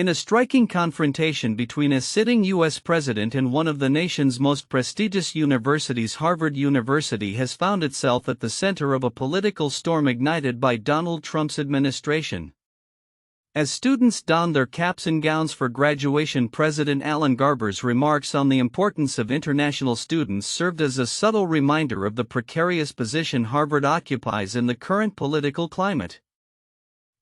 In a striking confrontation between a sitting U.S. president and one of the nation's most prestigious universities, Harvard University has found itself at the center of a political storm ignited by Donald Trump's administration. As students don their caps and gowns for graduation, President Alan Garber's remarks on the importance of international students served as a subtle reminder of the precarious position Harvard occupies in the current political climate.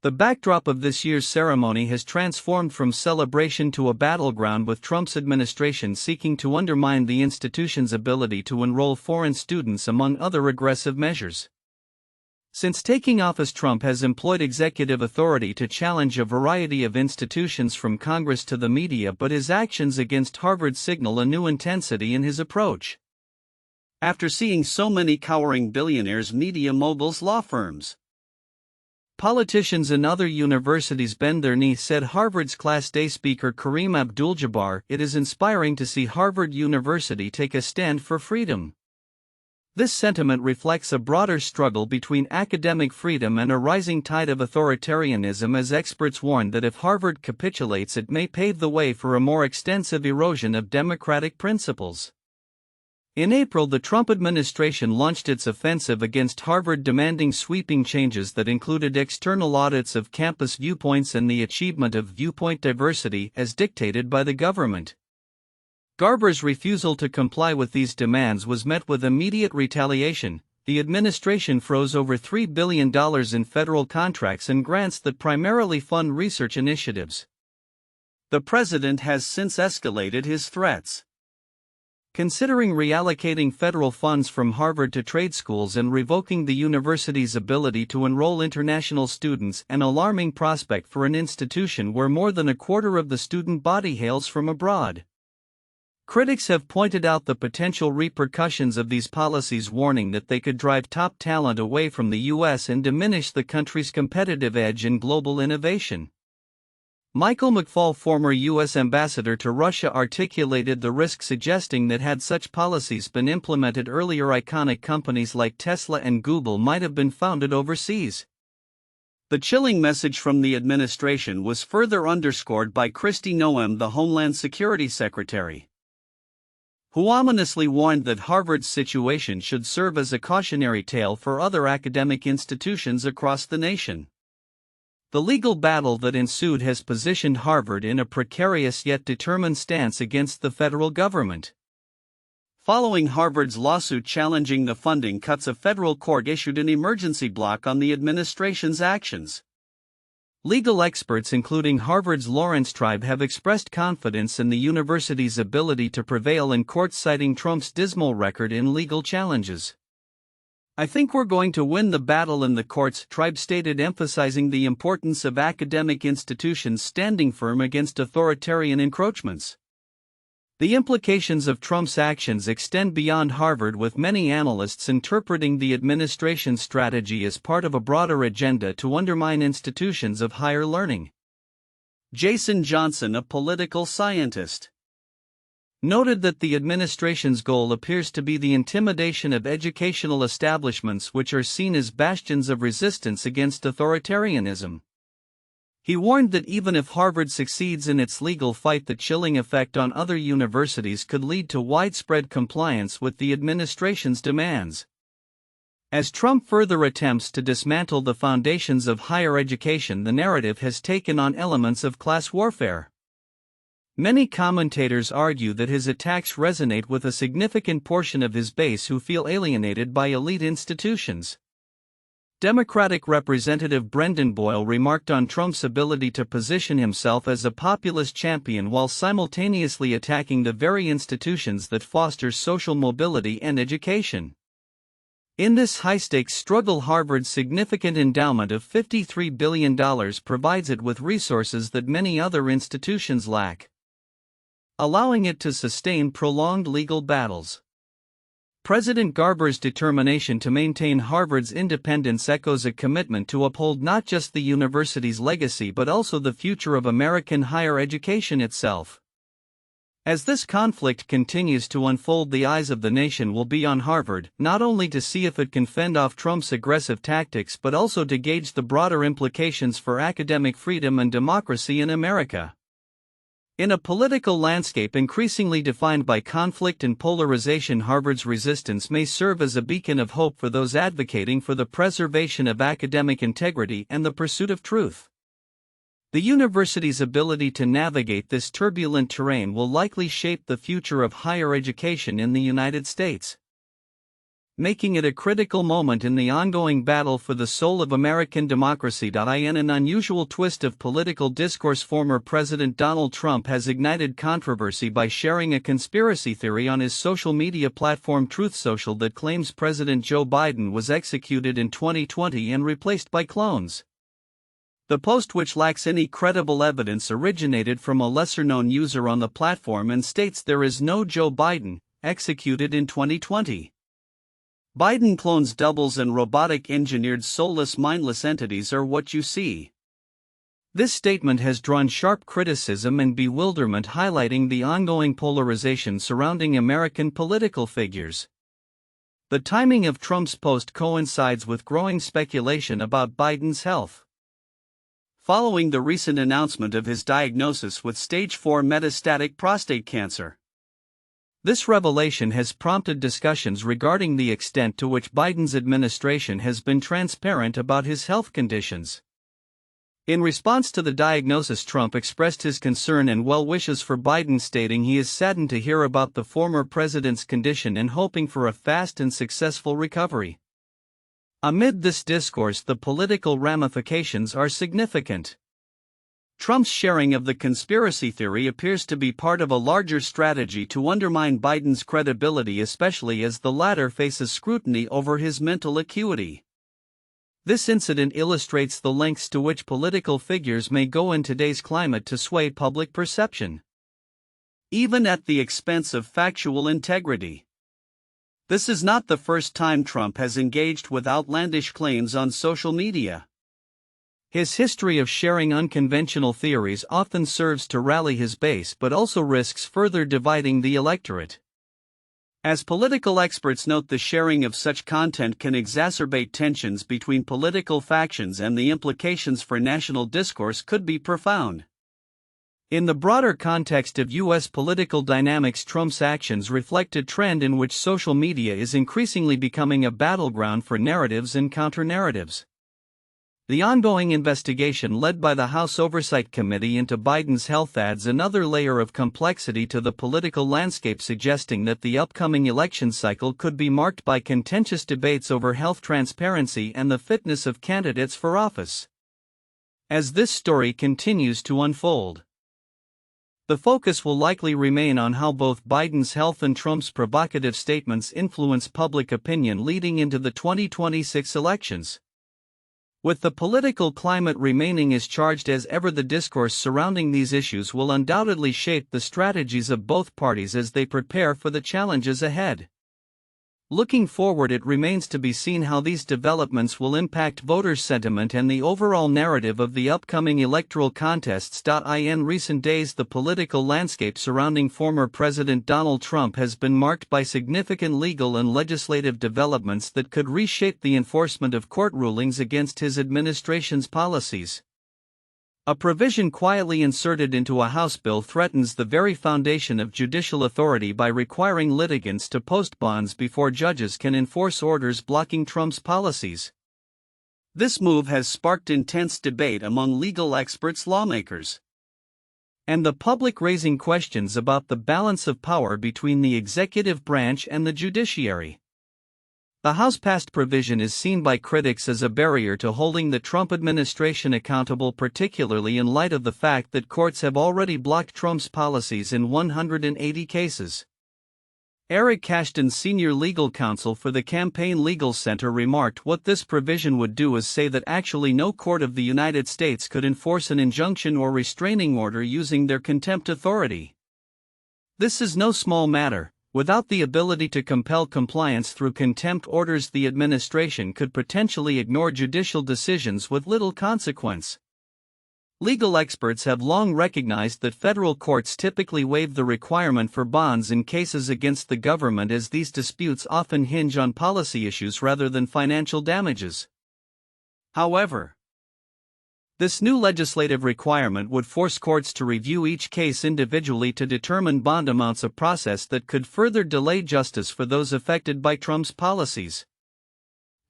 The backdrop of this year's ceremony has transformed from celebration to a battleground, with Trump's administration seeking to undermine the institution's ability to enroll foreign students, among other aggressive measures. Since taking office, Trump has employed executive authority to challenge a variety of institutions from Congress to the media, but his actions against Harvard signal a new intensity in his approach. After seeing so many cowering billionaires, media moguls, law firms, politicians and other universities bend their knee, said Harvard's Class Day speaker Kareem Abdul-Jabbar, it is inspiring to see Harvard University take a stand for freedom. This sentiment reflects a broader struggle between academic freedom and a rising tide of authoritarianism, as experts warn that if Harvard capitulates, it may pave the way for a more extensive erosion of democratic principles. In April, the Trump administration launched its offensive against Harvard, demanding sweeping changes that included external audits of campus viewpoints and the achievement of viewpoint diversity as dictated by the government. Garber's refusal to comply with these demands was met with immediate retaliation. The administration froze over $3 billion in federal contracts and grants that primarily fund research initiatives. The president has since escalated his threats, considering reallocating federal funds from Harvard to trade schools and revoking the university's ability to enroll international students, an alarming prospect for an institution where more than a quarter of the student body hails from abroad. Critics have pointed out the potential repercussions of these policies, warning that they could drive top talent away from the U.S. and diminish the country's competitive edge in global innovation. Michael McFaul, former U.S. ambassador to Russia, articulated the risk, suggesting that had such policies been implemented earlier, iconic companies like Tesla and Google might have been founded overseas. The chilling message from the administration was further underscored by Kristi Noem, the Homeland Security Secretary, who ominously warned that Harvard's situation should serve as a cautionary tale for other academic institutions across the nation. The legal battle that ensued has positioned Harvard in a precarious yet determined stance against the federal government. Following Harvard's lawsuit challenging the funding cuts, a federal court issued an emergency block on the administration's actions. Legal experts, including Harvard's Lawrence Tribe, have expressed confidence in the university's ability to prevail in court, citing Trump's dismal record in legal challenges. I think we're going to win the battle in the courts, Tribe stated, emphasizing the importance of academic institutions standing firm against authoritarian encroachments. The implications of Trump's actions extend beyond Harvard, with many analysts interpreting the administration's strategy as part of a broader agenda to undermine institutions of higher learning. Jason Johnson, a political scientist, noted that the administration's goal appears to be the intimidation of educational establishments which are seen as bastions of resistance against authoritarianism. He warned that even if Harvard succeeds in its legal fight, the chilling effect on other universities could lead to widespread compliance with the administration's demands. As Trump further attempts to dismantle the foundations of higher education, the narrative has taken on elements of class warfare. Many commentators argue that his attacks resonate with a significant portion of his base who feel alienated by elite institutions. Democratic Representative Brendan Boyle remarked on Trump's ability to position himself as a populist champion while simultaneously attacking the very institutions that foster social mobility and education. In this high-stakes struggle, Harvard's significant endowment of $53 billion provides it with resources that many other institutions lack, allowing it to sustain prolonged legal battles. President Garber's determination to maintain Harvard's independence echoes a commitment to uphold not just the university's legacy but also the future of American higher education itself. As this conflict continues to unfold, the eyes of the nation will be on Harvard, not only to see if it can fend off Trump's aggressive tactics but also to gauge the broader implications for academic freedom and democracy in America. In a political landscape increasingly defined by conflict and polarization, Harvard's resistance may serve as a beacon of hope for those advocating for the preservation of academic integrity and the pursuit of truth. The university's ability to navigate this turbulent terrain will likely shape the future of higher education in the United States, making it a critical moment in the ongoing battle for the soul of American democracy. In an unusual twist of political discourse, former President Donald Trump has ignited controversy by sharing a conspiracy theory on his social media platform Truth Social that claims President Joe Biden was executed in 2020 and replaced by clones. The post, which lacks any credible evidence, originated from a lesser-known user on the platform and states there is no Joe Biden executed in 2020. Biden clones, doubles, and robotic engineered soulless, mindless entities are what you see. This statement has drawn sharp criticism and bewilderment, highlighting the ongoing polarization surrounding American political figures. The timing of Trump's post coincides with growing speculation about Biden's health. Following the recent announcement of his diagnosis with stage 4 metastatic prostate cancer, this revelation has prompted discussions regarding the extent to which Biden's administration has been transparent about his health conditions. In response to the diagnosis, Trump expressed his concern and well wishes for Biden, stating he is saddened to hear about the former president's condition and hoping for a fast and successful recovery. Amid this discourse, the political ramifications are significant. Trump's sharing of the conspiracy theory appears to be part of a larger strategy to undermine Biden's credibility, especially as the latter faces scrutiny over his mental acuity. This incident illustrates the lengths to which political figures may go in today's climate to sway public perception, even at the expense of factual integrity. This is not the first time Trump has engaged with outlandish claims on social media. His history of sharing unconventional theories often serves to rally his base but also risks further dividing the electorate. As political experts note, the sharing of such content can exacerbate tensions between political factions, and the implications for national discourse could be profound. In the broader context of U.S. political dynamics, Trump's actions reflect a trend in which social media is increasingly becoming a battleground for narratives and counter-narratives. The ongoing investigation led by the House Oversight Committee into Biden's health adds another layer of complexity to the political landscape, suggesting that the upcoming election cycle could be marked by contentious debates over health transparency and the fitness of candidates for office. As this story continues to unfold, the focus will likely remain on how both Biden's health and Trump's provocative statements influence public opinion leading into the 2026 elections. With the political climate remaining as charged as ever, the discourse surrounding these issues will undoubtedly shape the strategies of both parties as they prepare for the challenges ahead. Looking forward, it remains to be seen how these developments will impact voters' sentiment and the overall narrative of the upcoming electoral contests. In recent days, the political landscape surrounding former President Donald Trump has been marked by significant legal and legislative developments that could reshape the enforcement of court rulings against his administration's policies. A provision quietly inserted into a House bill threatens the very foundation of judicial authority by requiring litigants to post bonds before judges can enforce orders blocking Trump's policies. This move has sparked intense debate among legal experts, lawmakers, and the public, raising questions about the balance of power between the executive branch and the judiciary. The House-passed provision is seen by critics as a barrier to holding the Trump administration accountable, particularly in light of the fact that courts have already blocked Trump's policies in 180 cases. Eric Cashton, senior legal counsel for the Campaign Legal Center, remarked, "What this provision would do is say that actually no court of the United States could enforce an injunction or restraining order using their contempt authority. This is no small matter. Without the ability to compel compliance through contempt orders, the administration could potentially ignore judicial decisions with little consequence." Legal experts have long recognized that federal courts typically waive the requirement for bonds in cases against the government, as these disputes often hinge on policy issues rather than financial damages. However, This new legislative requirement would force courts to review each case individually to determine bond amounts, a process that could further delay justice for those affected by Trump's policies.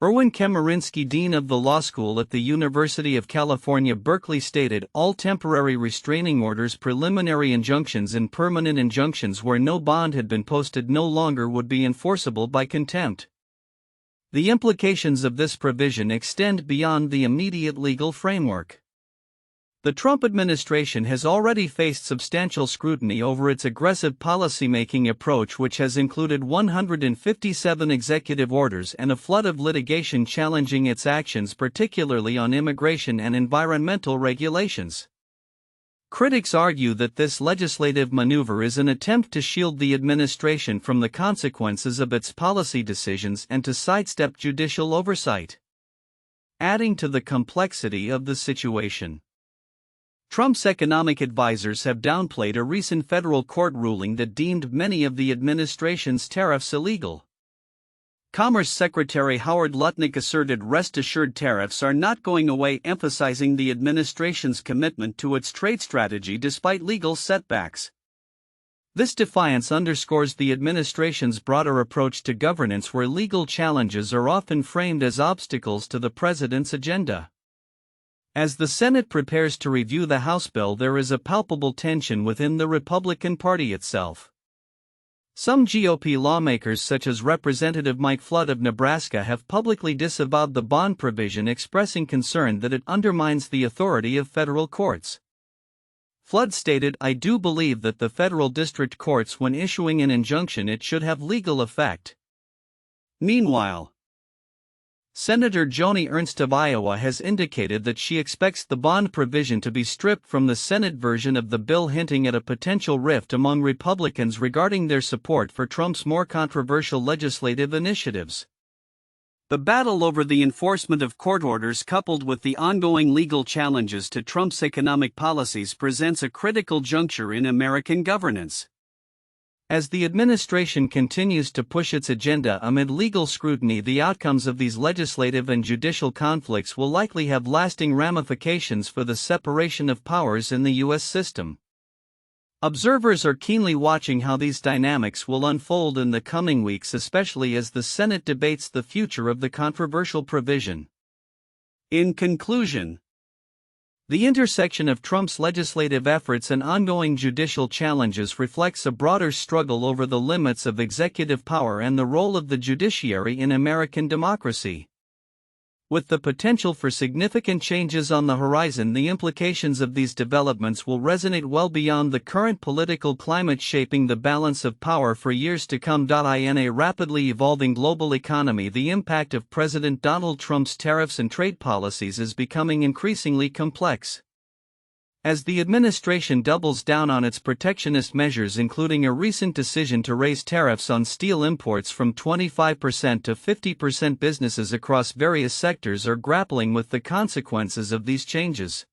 Erwin Chemerinsky, dean of the law school at the University of California, Berkeley, stated, "All temporary restraining orders, preliminary injunctions, and permanent injunctions where no bond had been posted no longer would be enforceable by contempt." The implications of this provision extend beyond the immediate legal framework. The Trump administration has already faced substantial scrutiny over its aggressive policymaking approach, which has included 157 executive orders and a flood of litigation challenging its actions, particularly on immigration and environmental regulations. Critics argue that this legislative maneuver is an attempt to shield the administration from the consequences of its policy decisions and to sidestep judicial oversight. Adding to the complexity of the situation, Trump's economic advisors have downplayed a recent federal court ruling that deemed many of the administration's tariffs illegal. Commerce Secretary Howard Lutnick asserted rest assured tariffs are not going away, emphasizing the administration's commitment to its trade strategy despite legal setbacks. This defiance underscores the administration's broader approach to governance, where legal challenges are often framed as obstacles to the president's agenda. As the Senate prepares to review the House bill, there is a palpable tension within the Republican Party itself. Some GOP lawmakers, such as Representative Mike Flood of Nebraska, have publicly disavowed the bond provision, expressing concern that it undermines the authority of federal courts. Flood stated, "I do believe that the federal district courts, when issuing an injunction, it should have legal effect." Meanwhile, Senator Joni Ernst of Iowa has indicated that she expects the bond provision to be stripped from the Senate version of the bill, hinting at a potential rift among Republicans regarding their support for Trump's more controversial legislative initiatives. The battle over the enforcement of court orders, coupled with the ongoing legal challenges to Trump's economic policies, presents a critical juncture in American governance. As the administration continues to push its agenda amid legal scrutiny, the outcomes of these legislative and judicial conflicts will likely have lasting ramifications for the separation of powers in the U.S. system. Observers are keenly watching how these dynamics will unfold in the coming weeks, especially as the Senate debates the future of the controversial provision. In conclusion, the intersection of Trump's legislative efforts and ongoing judicial challenges reflects a broader struggle over the limits of executive power and the role of the judiciary in American democracy. With the potential for significant changes on the horizon, the implications of these developments will resonate well beyond the current political climate, shaping the balance of power for years to come. In a rapidly evolving global economy, the impact of President Donald Trump's tariffs and trade policies is becoming increasingly complex. As the administration doubles down on its protectionist measures, including a recent decision to raise tariffs on steel imports from 25% to 50%, businesses across various sectors are grappling with the consequences of these changes.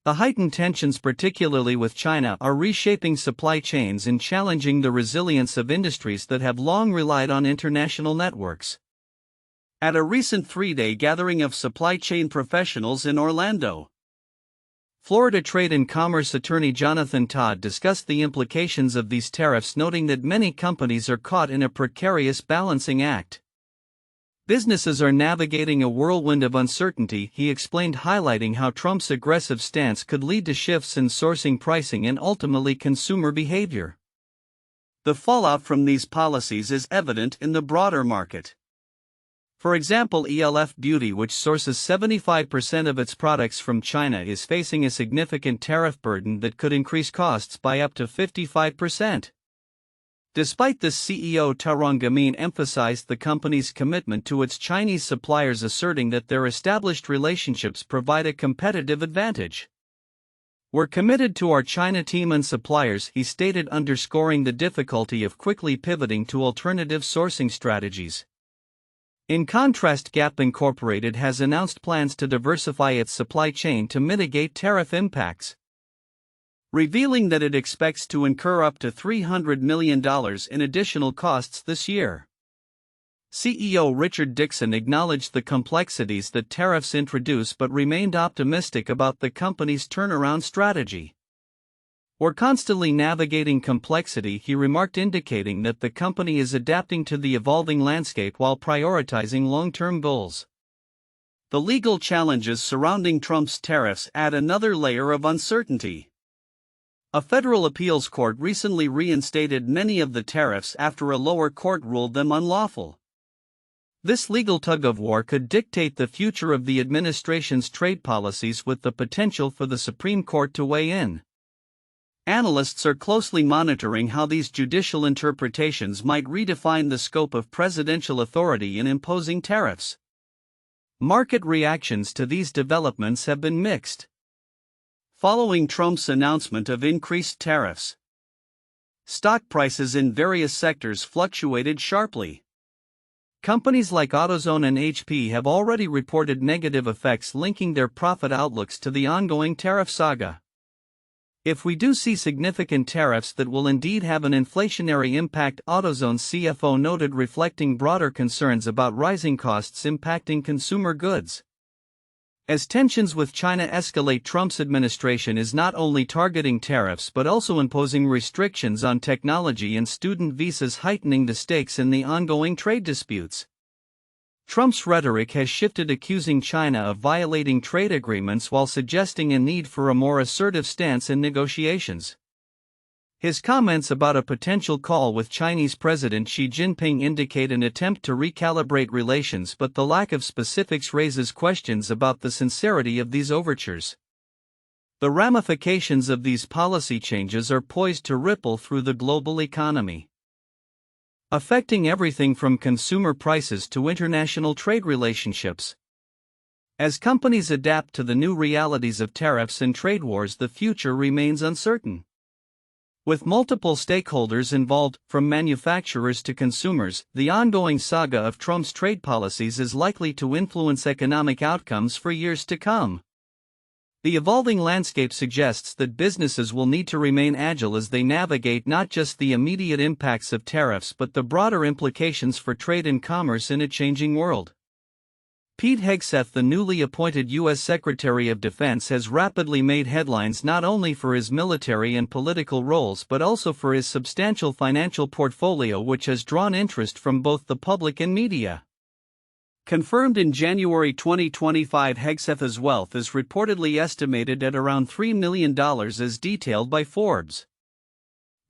The heightened tensions, particularly with China, are reshaping supply chains and challenging the resilience of industries that have long relied on international networks. At a recent three-day gathering of supply chain professionals in Orlando, Florida Trade and Commerce attorney Jonathan Todd discussed the implications of these tariffs, noting that many companies are caught in a precarious balancing act. Businesses are navigating a whirlwind of uncertainty, he explained, highlighting how Trump's aggressive stance could lead to shifts in sourcing, pricing, and ultimately consumer behavior. The fallout from these policies is evident in the broader market. For example, ELF Beauty, which sources 75% of its products from China, is facing a significant tariff burden that could increase costs by up to 55%. Despite this, CEO Tarang Amin emphasized the company's commitment to its Chinese suppliers, asserting that their established relationships provide a competitive advantage. "We're committed to our China team and suppliers," he stated, underscoring the difficulty of quickly pivoting to alternative sourcing strategies. In contrast, Gap Incorporated has announced plans to diversify its supply chain to mitigate tariff impacts, revealing that it expects to incur up to $300 million in additional costs this year. CEO Richard Dickson acknowledged the complexities that tariffs introduce but remained optimistic about the company's turnaround strategy. "We're constantly navigating complexity," he remarked, indicating that the company is adapting to the evolving landscape while prioritizing long-term goals. The legal challenges surrounding Trump's tariffs add another layer of uncertainty. A federal appeals court recently reinstated many of the tariffs after a lower court ruled them unlawful. This legal tug-of-war could dictate the future of the administration's trade policies, with the potential for the Supreme Court to weigh in. Analysts are closely monitoring how these judicial interpretations might redefine the scope of presidential authority in imposing tariffs. Market reactions to these developments have been mixed. Following Trump's announcement of increased tariffs, stock prices in various sectors fluctuated sharply. Companies like AutoZone and HP have already reported negative effects, linking their profit outlooks to the ongoing tariff saga. "If we do see significant tariffs, that will indeed have an inflationary impact," AutoZone's CFO noted, reflecting broader concerns about rising costs impacting consumer goods. As tensions with China escalate, Trump's administration is not only targeting tariffs but also imposing restrictions on technology and student visas, heightening the stakes in the ongoing trade disputes. Trump's rhetoric has shifted, accusing China of violating trade agreements while suggesting a need for a more assertive stance in negotiations. His comments about a potential call with Chinese President Xi Jinping indicate an attempt to recalibrate relations, but the lack of specifics raises questions about the sincerity of these overtures. The ramifications of these policy changes are poised to ripple through the global economy, affecting everything from consumer prices to international trade relationships. As companies adapt to the new realities of tariffs and trade wars, the future remains uncertain. With multiple stakeholders involved, from manufacturers to consumers, the ongoing saga of Trump's trade policies is likely to influence economic outcomes for years to come. The evolving landscape suggests that businesses will need to remain agile as they navigate not just the immediate impacts of tariffs but the broader implications for trade and commerce in a changing world. Pete Hegseth, the newly appointed U.S. Secretary of Defense, has rapidly made headlines not only for his military and political roles but also for his substantial financial portfolio, which has drawn interest from both the public and media. Confirmed in January 2025, Hegseth's wealth is reportedly estimated at around $3 million, as detailed by Forbes.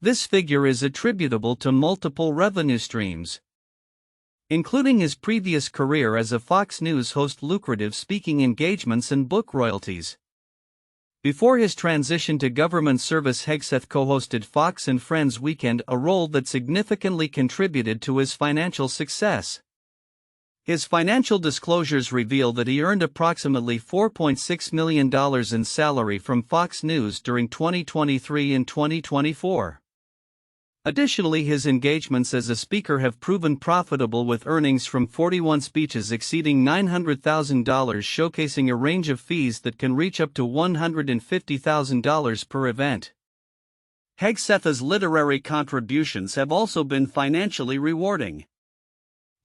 This figure is attributable to multiple revenue streams, including his previous career as a Fox News host, lucrative speaking engagements, and book royalties. Before his transition to government service, Hegseth co-hosted Fox and Friends Weekend, a role that significantly contributed to his financial success. His financial disclosures reveal that he earned approximately $4.6 million in salary from Fox News during 2023 and 2024. Additionally, his engagements as a speaker have proven profitable, with earnings from 41 speeches exceeding $900,000, showcasing a range of fees that can reach up to $150,000 per event. Hegseth's literary contributions have also been financially rewarding.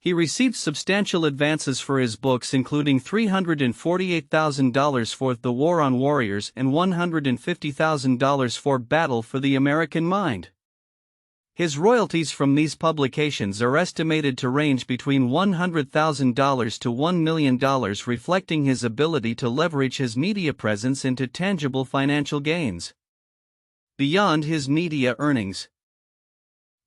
He received substantial advances for his books, including $348,000 for The War on Warriors and $150,000 for Battle for the American Mind. His royalties from these publications are estimated to range between $100,000 to $1 million, reflecting his ability to leverage his media presence into tangible financial gains. Beyond his media earnings,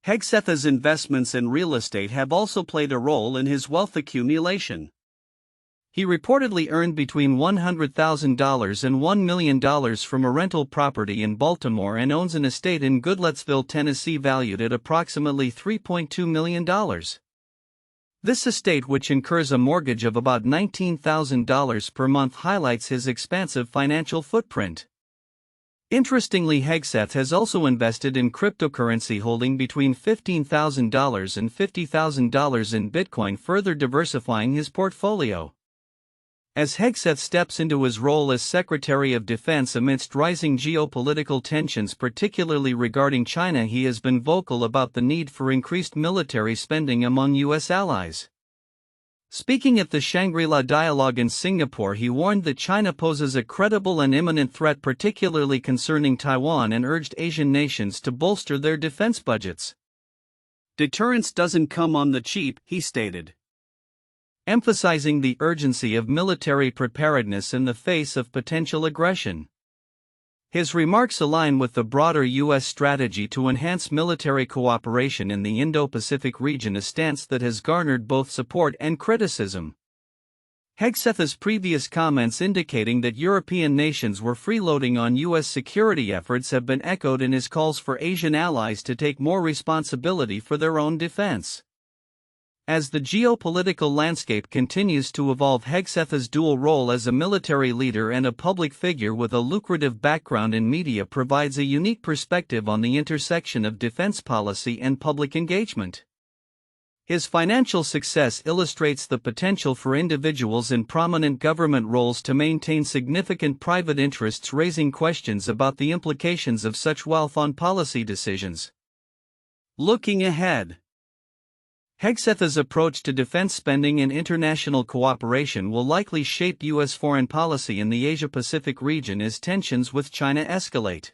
Hegseth's investments in real estate have also played a role in his wealth accumulation. He reportedly earned between $100,000 and $1 million from a rental property in Baltimore and owns an estate in Goodlettsville, Tennessee, valued at approximately $3.2 million. This estate, which incurs a mortgage of about $19,000 per month, highlights his expansive financial footprint. Interestingly, Hegseth has also invested in cryptocurrency, holding between $15,000 and $50,000 in Bitcoin, further diversifying his portfolio. As Hegseth steps into his role as Secretary of Defense amidst rising geopolitical tensions, particularly regarding China, he has been vocal about the need for increased military spending among U.S. allies. Speaking at the Shangri-La Dialogue in Singapore, he warned that China poses a credible and imminent threat, particularly concerning Taiwan, and urged Asian nations to bolster their defense budgets. Deterrence doesn't come on the cheap, he stated, emphasizing the urgency of military preparedness in the face of potential aggression. His remarks align with the broader U.S. strategy to enhance military cooperation in the Indo-Pacific region, a stance that has garnered both support and criticism. Hegseth's previous comments indicating that European nations were freeloading on U.S. security efforts have been echoed in his calls for Asian allies to take more responsibility for their own defense. As the geopolitical landscape continues to evolve, Hegseth's dual role as a military leader and a public figure with a lucrative background in media provides a unique perspective on the intersection of defense policy and public engagement. His financial success illustrates the potential for individuals in prominent government roles to maintain significant private interests, raising questions about the implications of such wealth on policy decisions. Looking ahead, Hegseth's approach to defense spending and international cooperation will likely shape U.S. foreign policy in the Asia-Pacific region as tensions with China escalate.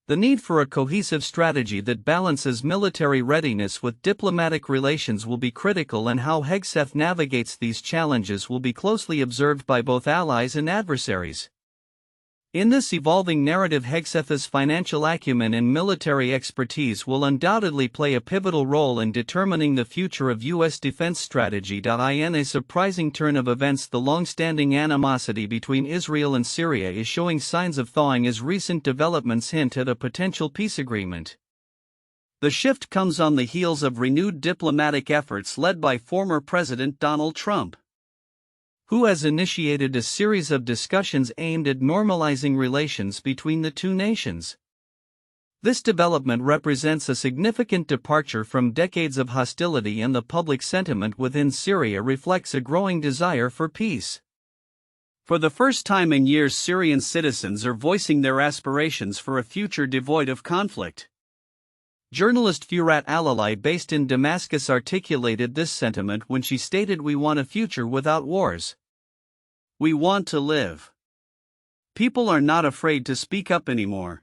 The need for a cohesive strategy that balances military readiness with diplomatic relations will be critical, and how Hegseth navigates these challenges will be closely observed by both allies and adversaries. In this evolving narrative, Hegseth's financial acumen and military expertise will undoubtedly play a pivotal role in determining the future of U.S. defense strategy. In a surprising turn of events, the long-standing animosity between Israel and Syria is showing signs of thawing as recent developments hint at a potential peace agreement. The shift comes on the heels of renewed diplomatic efforts led by former President Donald Trump, who has initiated a series of discussions aimed at normalizing relations between the two nations. This development represents a significant departure from decades of hostility, and the public sentiment within Syria reflects a growing desire for peace. For the first time in years, Syrian citizens are voicing their aspirations for a future devoid of conflict. Journalist Furat Alalai, based in Damascus, articulated this sentiment when she stated, "We want a future without wars. We want to live. People are not afraid to speak up anymore."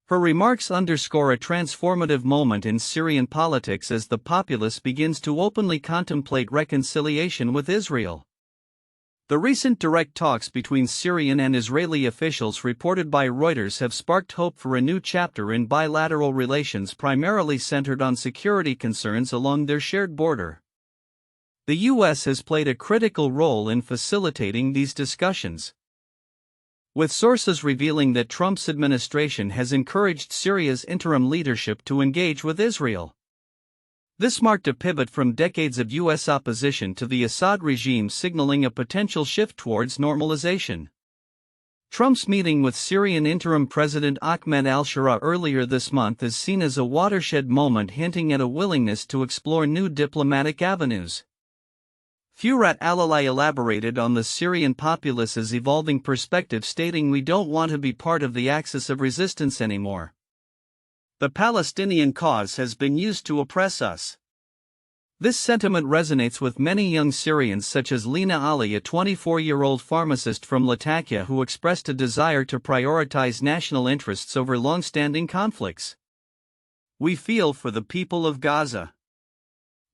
Her remarks underscore a transformative moment in Syrian politics as the populace begins to openly contemplate reconciliation with Israel. The recent direct talks between Syrian and Israeli officials, reported by Reuters, have sparked hope for a new chapter in bilateral relations, primarily centered on security concerns along their shared border. The U.S. has played a critical role in facilitating these discussions, with sources revealing that Trump's administration has encouraged Syria's interim leadership to engage with Israel. This marked a pivot from decades of U.S. opposition to the Assad regime, signaling a potential shift towards normalization. Trump's meeting with Syrian interim President Ahmed al-Shara earlier this month is seen as a watershed moment, hinting at a willingness to explore new diplomatic avenues. Furat Alalai elaborated on the Syrian populace's evolving perspective, stating, "We don't want to be part of the axis of resistance anymore. The Palestinian cause has been used to oppress us." This sentiment resonates with many young Syrians, such as Lina Ali, a 24-year-old pharmacist from Latakia, who expressed a desire to prioritize national interests over long-standing conflicts. "We feel for the people of Gaza.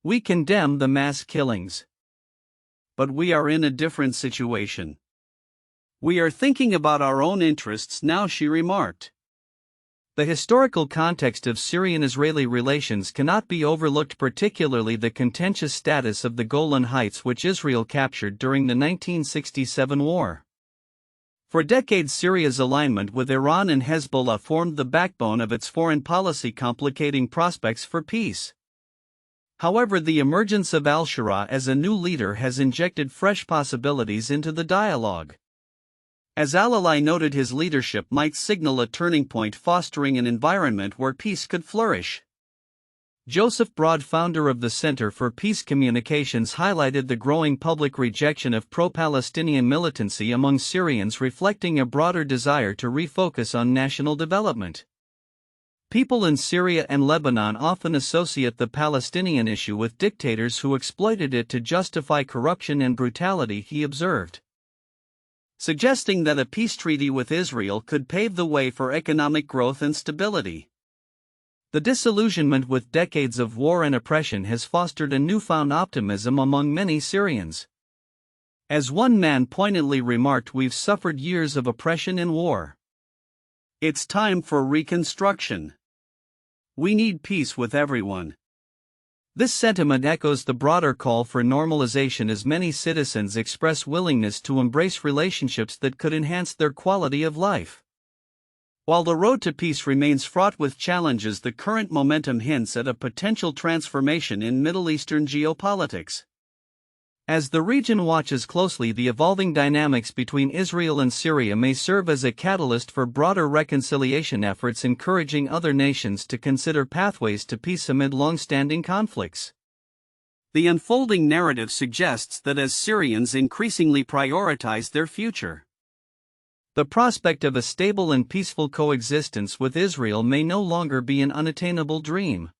We condemn the mass killings. But we are in a different situation. We are thinking about our own interests now," she remarked. The historical context of Syrian-Israeli relations cannot be overlooked, particularly the contentious status of the Golan Heights, which Israel captured during the 1967 war. For decades, Syria's alignment with Iran and Hezbollah formed the backbone of its foreign policy, complicating prospects for peace. However, the emergence of al-Shara as a new leader has injected fresh possibilities into the dialogue. As Alalai noted, his leadership might signal a turning point, fostering an environment where peace could flourish. Joseph Broad, founder of the Center for Peace Communications, highlighted the growing public rejection of pro-Palestinian militancy among Syrians, reflecting a broader desire to refocus on national development. People in Syria and Lebanon often associate the Palestinian issue with dictators who exploited it to justify corruption and brutality, he observed, suggesting that a peace treaty with Israel could pave the way for economic growth and stability. The disillusionment with decades of war and oppression has fostered a newfound optimism among many Syrians. As one man poignantly remarked, "We've suffered years of oppression and war. It's time for reconstruction. We need peace with everyone." This sentiment echoes the broader call for normalization as many citizens express willingness to embrace relationships that could enhance their quality of life. While the road to peace remains fraught with challenges, the current momentum hints at a potential transformation in Middle Eastern geopolitics. As the region watches closely, the evolving dynamics between Israel and Syria may serve as a catalyst for broader reconciliation efforts, encouraging other nations to consider pathways to peace amid long-standing conflicts. The unfolding narrative suggests that as Syrians increasingly prioritize their future, the prospect of a stable and peaceful coexistence with Israel may no longer be an unattainable dream.